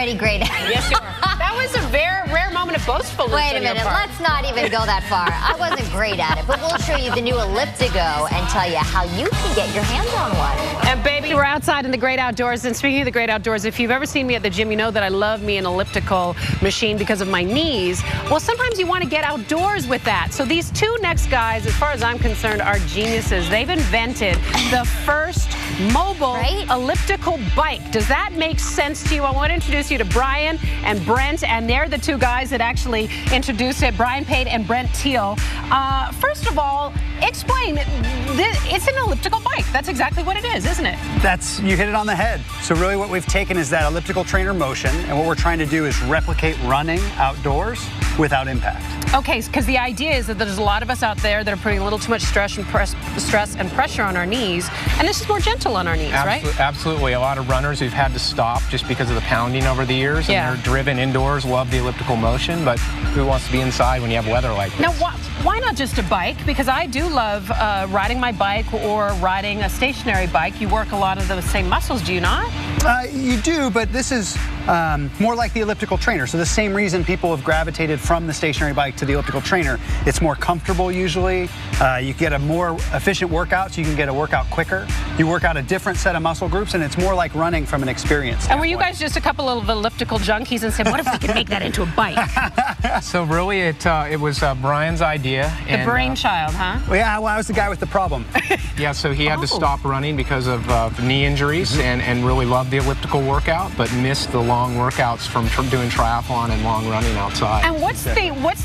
already great at it. Yes, you are. That was a very rare moment of boastfulness. Wait a minute, let's not even go that far. I wasn't great at it, but we'll show you the new Elliptigo and tell you how you can get your hands on one. And baby, we're outside in the great outdoors. And speaking of the great outdoors, if you've ever seen me at the gym, you know that I love me an elliptical machine because of my knees. Well, sometimes you want to get outdoors with that. So these two next guys, as far as I'm concerned, are geniuses. They've invented the first mobile elliptical bike. Does that make sense to you? I want to introduce you to Brian and Brent, and they're the two guys that actually introduced it, Brian Pate and Brent Teal. First of all, explain. It's an elliptical bike. That's exactly what it is, isn't it? You hit it on the head. So really what we've taken is that elliptical trainer motion, and what we're trying to do is replicate running outdoors without impact. Okay, because the idea is that there's a lot of us out there that are putting a little too much stress and pressure on our knees, and this is more gentle on our knees, right? Absolutely. A lot of runners who've had to stop just because of the pounding over the years, and they're driven indoors, love the elliptical motion, but who wants to be inside when you have weather like this? Now, why not just a bike? Because I do love riding my bike or riding a stationary bike. You work a lot of the same muscles, do you not? You do, but this is more like the elliptical trainer. So the same reason people have gravitated from the stationary bike to the elliptical trainer. It's more comfortable usually. You get a more efficient workout, so you can get a workout quicker. You work out a different set of muscle groups, and it's more like running from an experience standpoint. And were you guys just a couple of elliptical junkies and said, what if we could make that into a bike? So really, it was Brian's idea. The brainchild, huh? Well, yeah, well, I was the guy with the problem. Yeah, so he had to stop running because of knee injuries and really loved the elliptical workout, but missed the long workouts from doing triathlon and long running outside. And what's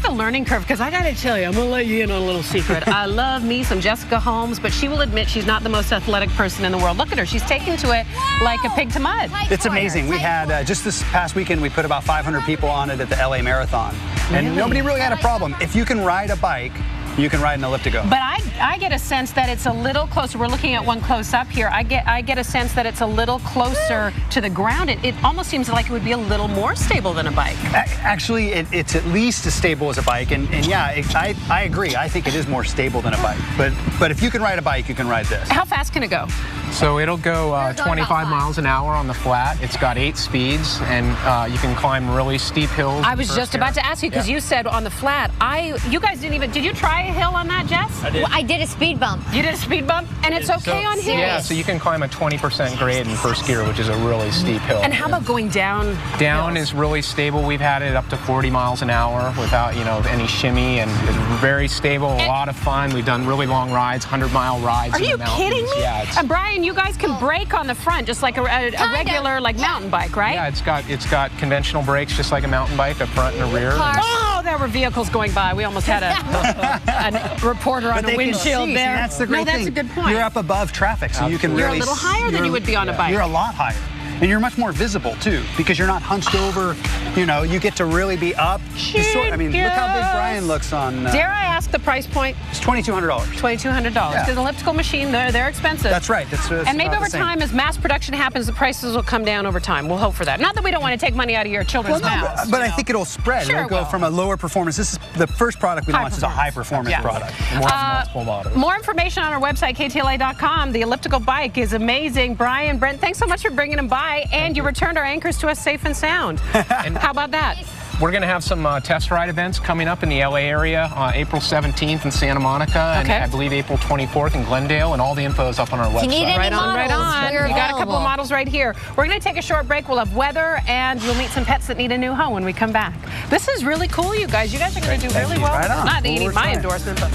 the learning curve? Because I got to tell you, I'm going to let you in on a little secret. I love me some Jessica Holmes, but she will admit she's not the most athletic person in the world. Look at her. She's taken to it like a pig to mud. It's amazing. We had, just this past weekend, we put about 500 people on it at the LA Marathon. And nobody really had a problem. If you can ride a bike, you can ride an elliptigo. But I get a sense that it's a little closer. We're looking at one close up here. I get a sense that it's a little closer to the ground. It almost seems like it would be a little more stable than a bike. Actually, it's at least as stable as a bike. And yeah, I agree. I think it is more stable than a bike. But if you can ride a bike, you can ride this. How fast can it go? So it'll go 25 miles an hour on the flat. It's got 8 speeds, and you can climb really steep hills. I was just about to ask you, because you said on the flat. You guys didn't even, did you try a hill on that, Jess? I did. Well, I did a speed bump. You did a speed bump? And it's okay on hills? Yeah, so you can climb a 20% grade in first gear, which is a really steep hill. And how about going down? Down is really stable. We've had it up to 40 miles an hour without, any shimmy, and it's very stable, a lot of fun. We've done really long rides, 100-mile rides. Are you kidding me? Yeah. And Brian, you guys can brake on the front, just like a regular mountain bike, right? Yeah, it's got conventional brakes, just like a mountain bike, a front and a rear. Oh, there were vehicles going by. We almost had a reporter on a windshield there. That's the great thing. That's a good point. You're up above traffic, so you can really. You're a little higher than you would be on a bike. You're a lot higher. And you're much more visible, too, because you're not hunched over. You get to really be up. Look how big Brian looks on. Dare I ask the price point? It's $2,200. $2,200. Because an elliptical machine, they're expensive. That's right. And maybe over time, as mass production happens, the prices will come down over time. We'll hope for that. Not that we don't want to take money out of your children's mouths. But I think it'll spread. Sure, it'll go from a lower performance. This is the first product we launched is a high-performance product. And we'll have multiple models. More information on our website, ktla.com. The elliptical bike is amazing. Brian, Brent, thanks so much for bringing them by. And you returned our anchors to us safe and sound. And how about that? We're going to have some test ride events coming up in the LA area, April 17th in Santa Monica, and I believe April 24th in Glendale, and all the info is up on our website. If you need any models, right on. You got a couple of models right here. We're going to take a short break. We'll have weather, and you'll meet some pets that need a new home when we come back. This is really cool, you guys. You guys are going to do really well. Right on. Not that you need my endorsement, but...